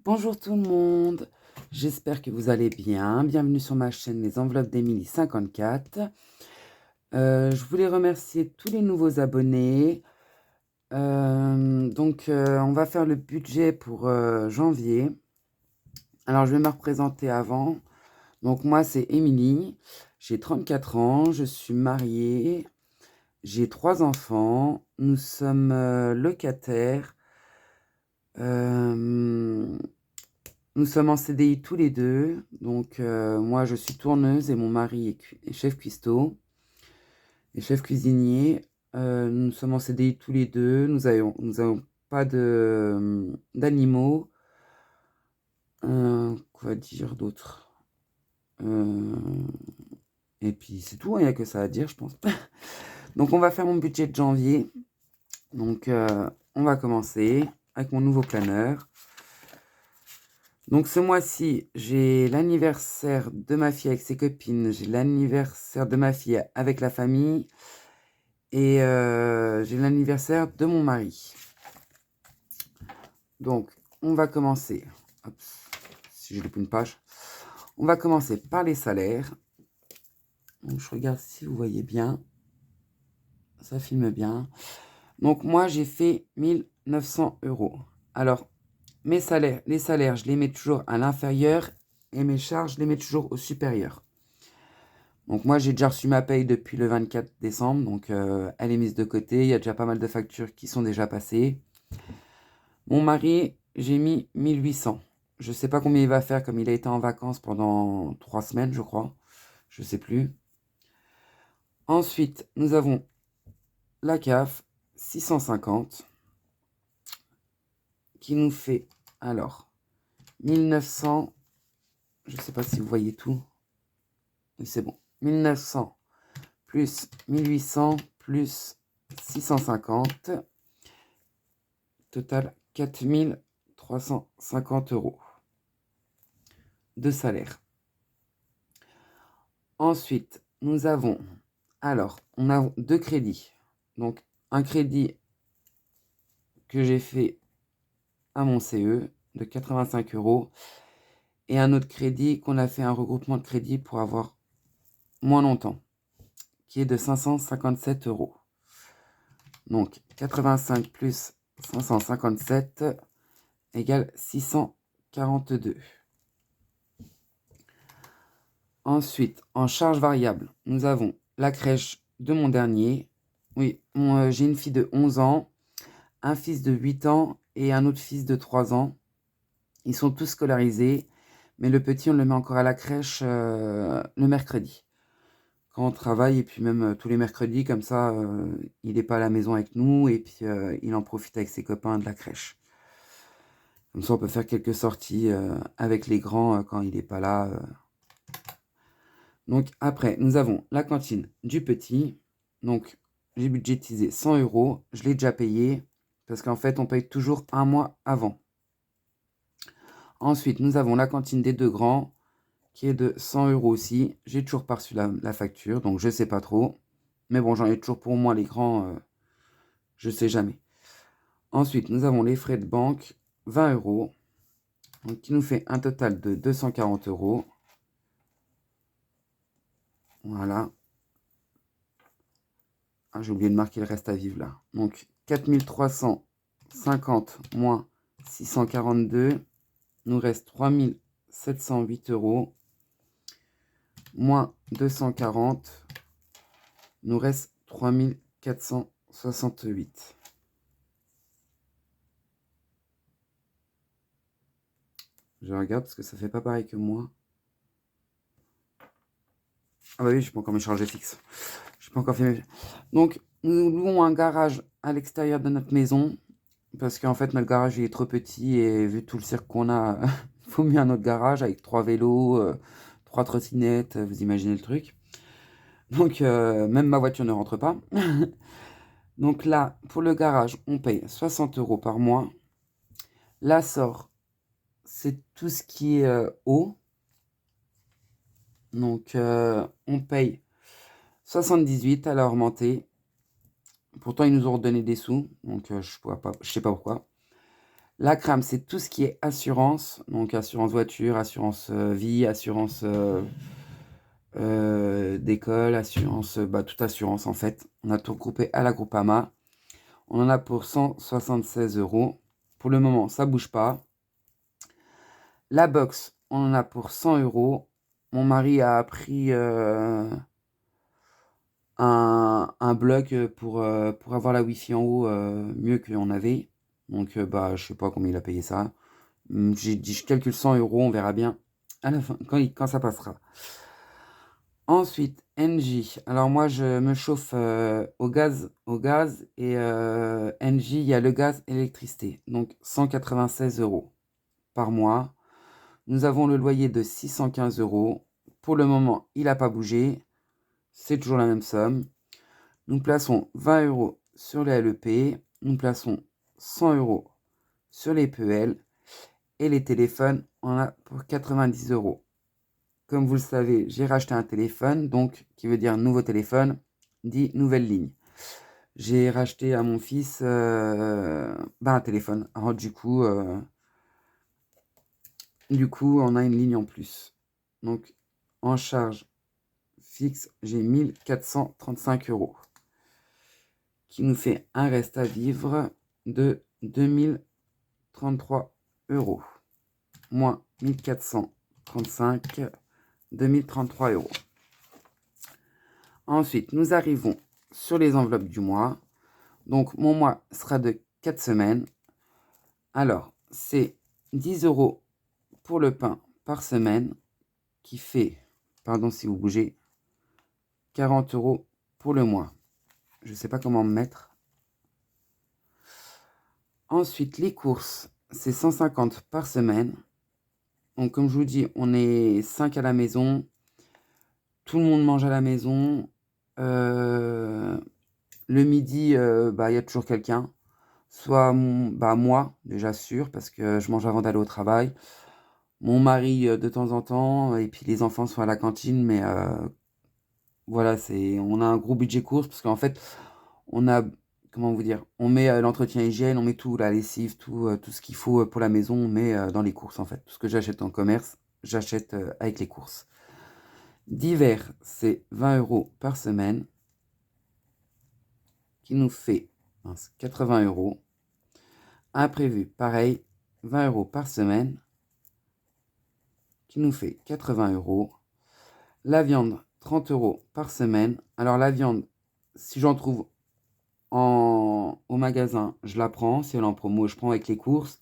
Bonjour tout le monde, j'espère que vous allez bien. Bienvenue sur ma chaîne Les Enveloppes d'Émilie 54. Je voulais remercier tous les nouveaux abonnés. On va faire le budget pour janvier. Alors, je vais me représenter avant. Donc, moi, c'est Émilie. J'ai 34 ans, je suis mariée. J'ai 3 enfants. Nous sommes locataires. Nous sommes en CDI tous les deux. Donc, moi, je suis tourneuse et mon mari est chef cuistot et chef cuisinier. Nous sommes en CDI tous les deux. Nous avons pas d'animaux. Quoi dire d'autre? Euh, et puis, c'est tout. Il n'y a que ça à dire, je pense. Donc, on va faire mon budget de janvier. Donc, on va commencer avec mon nouveau planeur. Donc ce mois-ci, j'ai l'anniversaire de ma fille avec ses copines, j'ai l'anniversaire de ma fille avec la famille et j'ai l'anniversaire de mon mari. Donc on va commencer, hop, si je loupe une page, on va commencer par les salaires. Donc je regarde si vous voyez bien, ça filme bien. Donc moi j'ai fait 1900 €. Alors les salaires, je les mets toujours à l'inférieur et mes charges, je les mets toujours au supérieur. Donc moi, j'ai déjà reçu ma paye depuis le 24 décembre, donc elle est mise de côté. Il y a déjà pas mal de factures qui sont déjà passées. Mon mari, j'ai mis 1800. Je ne sais pas combien il va faire, comme il a été en vacances pendant 3 semaines, je crois. Je ne sais plus. Ensuite, nous avons la CAF, 650, qui nous fait, alors, 1900. Je ne sais pas si vous voyez tout. Oui, c'est bon. 1900 plus 1800 plus 650. Total 4350 € de salaire. Ensuite, nous avons, alors, on a 2 crédits. Donc, un crédit que j'ai fait à mon CE de 85 € et un autre crédit qu'on a fait un regroupement de crédit pour avoir moins longtemps, qui est de 557 €. Donc, 85 plus 557 égale 642. Ensuite, en charge variable, nous avons la crèche de mon dernier. Oui, j'ai une fille de 11 ans, un fils de 8 ans et un autre fils de 3 ans. Ils sont tous scolarisés, mais le petit, on le met encore à la crèche le mercredi. Quand on travaille, et puis même tous les mercredis, comme ça, il n'est pas à la maison avec nous, et puis il en profite avec ses copains de la crèche. Comme ça, on peut faire quelques sorties avec les grands quand il n'est pas là. Donc après, nous avons la cantine du petit. Donc j'ai budgétisé 100 €. Je l'ai déjà payé parce qu'en fait, on paye toujours un mois avant. Ensuite, nous avons la cantine des deux grands qui est de 100 € aussi. J'ai toujours pas reçu la facture, donc je sais pas trop. Mais bon, j'en ai toujours pour moi les grands, je sais jamais. Ensuite, nous avons les frais de banque, 20 €, donc qui nous fait un total de 240 €. Voilà. Ah, j'ai oublié de marquer le reste à vivre là. Donc 4350 moins 642, nous reste 3708 €, moins 240, nous reste 3468. Je regarde parce que ça fait pas pareil que moi. Ah bah oui, je peux encore mes charges fixes. Je peux encore faire mes... Donc, nous louons un garage à l'extérieur de notre maison. Parce qu'en fait, notre garage il est trop petit. Et vu tout le cirque qu'on a, il faut mieux un autre garage avec 3 vélos, 3 trottinettes. Vous imaginez le truc. Donc, même ma voiture ne rentre pas. Donc là, pour le garage, on paye 60 € par mois. L'assort, c'est tout ce qui est eau. Donc, on paye 78 à la remontée. Pourtant, ils nous ont redonné des sous, donc je sais pas pourquoi. La crème, c'est tout ce qui est assurance. Donc, assurance voiture, assurance vie, assurance d'école, assurance, toute assurance en fait. On a tout regroupé à la Groupama. On en a pour 176 €. Pour le moment, ça bouge pas. La box, on en a pour 100 €. Mon mari a pris un bloc pour avoir la Wi-Fi en haut mieux qu'on avait. Donc, je sais pas combien il a payé ça. J'ai dit, je calcule 100 €, on verra bien à la fin, quand ça passera. Ensuite, Engie. Alors moi, je me chauffe au gaz et Engie, il y a le gaz et l'électricité. Donc 196 € par mois. Nous avons le loyer de 615 €. Pour le moment, il n'a pas bougé. C'est toujours la même somme. Nous plaçons 20 € sur les LEP. Nous plaçons 100 € sur les PEL. Et les téléphones, on a pour 90 €. Comme vous le savez, j'ai racheté un téléphone, donc qui veut dire nouveau téléphone, dit nouvelle ligne. J'ai racheté à mon fils un téléphone. Alors du coup, on a une ligne en plus. Donc, en charge fixe, j'ai 1435 €, qui nous fait un reste à vivre de 2033 €. Moins 1435, 2033 €. Ensuite, nous arrivons sur les enveloppes du mois. Donc, mon mois sera de 4 semaines. Alors, c'est 10 € pour le pain par semaine, qui fait, pardon si vous bougez, 40 € pour le mois. Je ne sais pas comment me mettre. Ensuite, les courses, c'est 150 par semaine. Donc, comme je vous dis, on est 5 à la maison. Tout le monde mange à la maison. Le midi, y a toujours quelqu'un. Soit moi, déjà sûr, parce que je mange avant d'aller au travail. Mon mari de temps en temps, et puis les enfants sont à la cantine, mais voilà, on a un gros budget course, parce qu'en fait, on a, comment vous dire, on met l'entretien hygiène, on met tout, la lessive, tout ce qu'il faut pour la maison, on met dans les courses en fait. Tout ce que j'achète en commerce, j'achète avec les courses. D'hiver, c'est 20 € par semaine, qui nous fait 80 €. Imprévu, pareil, 20 € par semaine, qui nous fait 80 €. La viande, 30 € par semaine. Alors la viande, si j'en trouve au magasin, je la prends. Si elle est en promo, je prends avec les courses.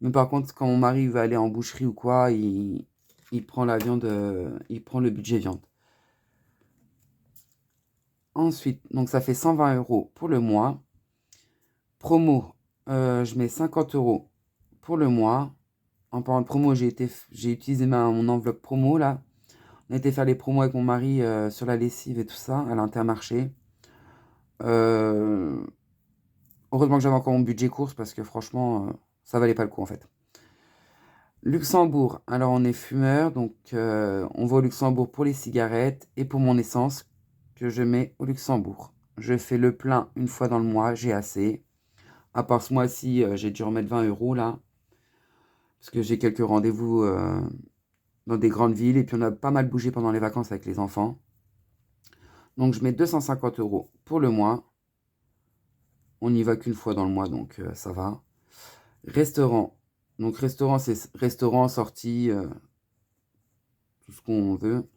Mais par contre, quand mon mari veut aller en boucherie ou quoi, il prend la viande, il prend le budget viande. Ensuite, donc ça fait 120 € pour le mois. Promo, je mets 50 € pour le mois. En parlant de promo, j'ai utilisé mon enveloppe promo là. On a été faire les promos avec mon mari sur la lessive et tout ça à l'Intermarché. Heureusement que j'avais encore mon budget course, parce que franchement, ça valait pas le coup en fait. Luxembourg, alors on est fumeur, donc on va au Luxembourg pour les cigarettes et pour mon essence que je mets au Luxembourg. Je fais le plein une fois dans le mois, j'ai assez. À part ce mois-ci, j'ai dû remettre 20 € là, parce que j'ai quelques rendez-vous dans des grandes villes, et puis on a pas mal bougé pendant les vacances avec les enfants. Donc je mets 250 € pour le mois. On n'y va qu'une fois dans le mois, donc ça va. Restaurant. Donc restaurant, c'est restaurant, sortie, tout ce qu'on veut.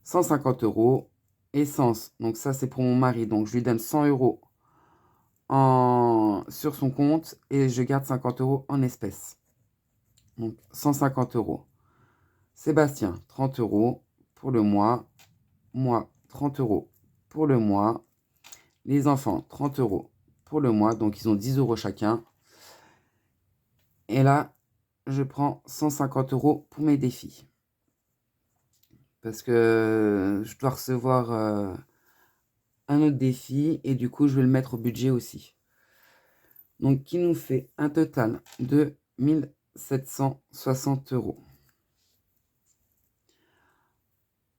150 €. Essence, donc ça c'est pour mon mari. Donc je lui donne 100 € sur son compte, et je garde 50 € en espèces. Donc 150 €. Sébastien, 30 € pour le mois. Moi, 30 € pour le mois. Les enfants, 30 € pour le mois. Donc ils ont 10 € chacun. Et là, je prends 150 € pour mes défis. Parce que je dois recevoir un autre défi, et du coup, je vais le mettre au budget aussi. Donc, qui nous fait un total de 1760 €.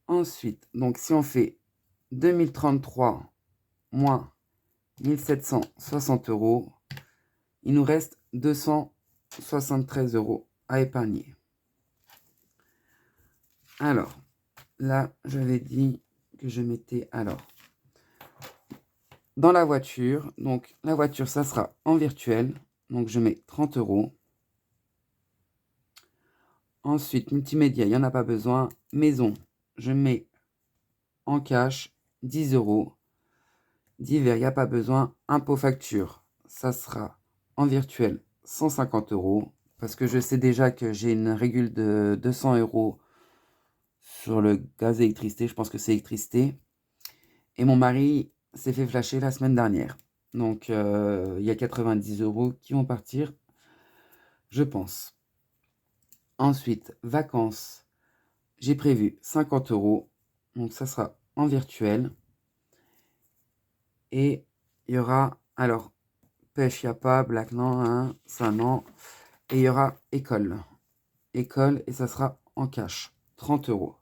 Ensuite, donc si on fait 2033 moins 1760 €, il nous reste 200 73 € à épargner. Alors, là, j'avais dit que je mettais... Alors, dans la voiture, donc la voiture, ça sera en virtuel. Donc, je mets 30 €. Ensuite, multimédia, il n'y en a pas besoin. Maison, je mets en cash 10 €. Divers, il n'y a pas besoin. Impôt facture, ça sera en virtuel 150 €. Parce que je sais déjà que j'ai une régule de 200 € sur le gaz et électricité. Je pense que c'est électricité. Et mon mari s'est fait flasher la semaine dernière. Donc, il y a 90 € qui vont partir, je pense. Ensuite, vacances. J'ai prévu 50 €. Donc, ça sera en virtuel. Et il y aura, alors, pêche, il n'y a pas, black, non, hein, ça, non. Et il y aura école. École, et ça sera en cash. 30 €.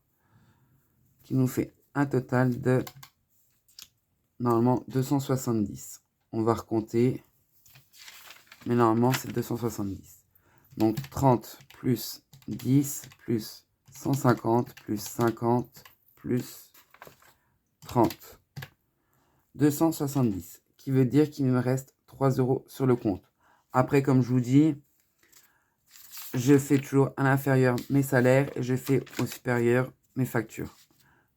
Qui nous fait un total de, normalement, 270. On va recompter. Mais normalement, c'est 270. Donc, 30 plus 10 plus 150 plus 50 plus 30. 270. Qui veut dire qu'il me reste 3 € sur le compte. Après, comme je vous dis, je fais toujours à l'inférieur mes salaires et je fais au supérieur mes factures.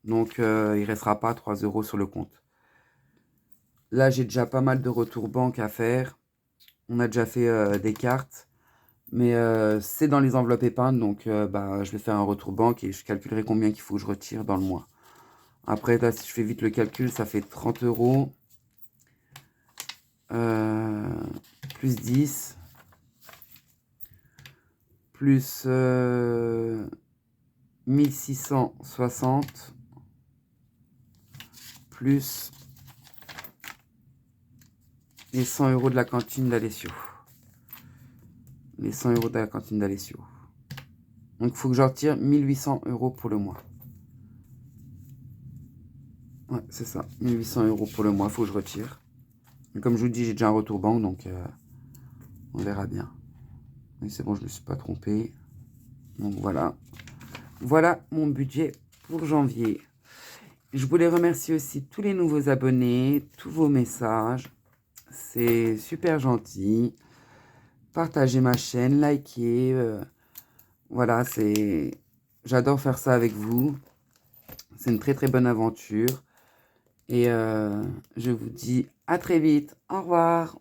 Donc, il ne restera pas 3 € sur le compte. Là, j'ai déjà pas mal de retours banque à faire. On a déjà fait des cartes. Mais c'est dans les enveloppes épargne, donc je vais faire un retour banque et je calculerai combien qu'il faut que je retire dans le mois. Après, là, si je fais vite le calcul, ça fait 30 €. Plus 10. Plus 1660. Plus les 100 € de la cantine d'Alessio. Les 100 € de la cantine d'Alessio. Donc, il faut que j'en retire 1800 € pour le mois. Ouais, c'est ça. 1800 € pour le mois, il faut que je retire. Mais comme je vous dis, j'ai déjà un retour banque, donc on verra bien. Mais c'est bon, je ne me suis pas trompé. Donc voilà. Voilà mon budget pour janvier. Je voulais remercier aussi tous les nouveaux abonnés, tous vos messages. C'est super gentil. Partagez ma chaîne, likez. Voilà, j'adore faire ça avec vous. C'est une très très bonne aventure. Et je vous dis à très vite. Au revoir.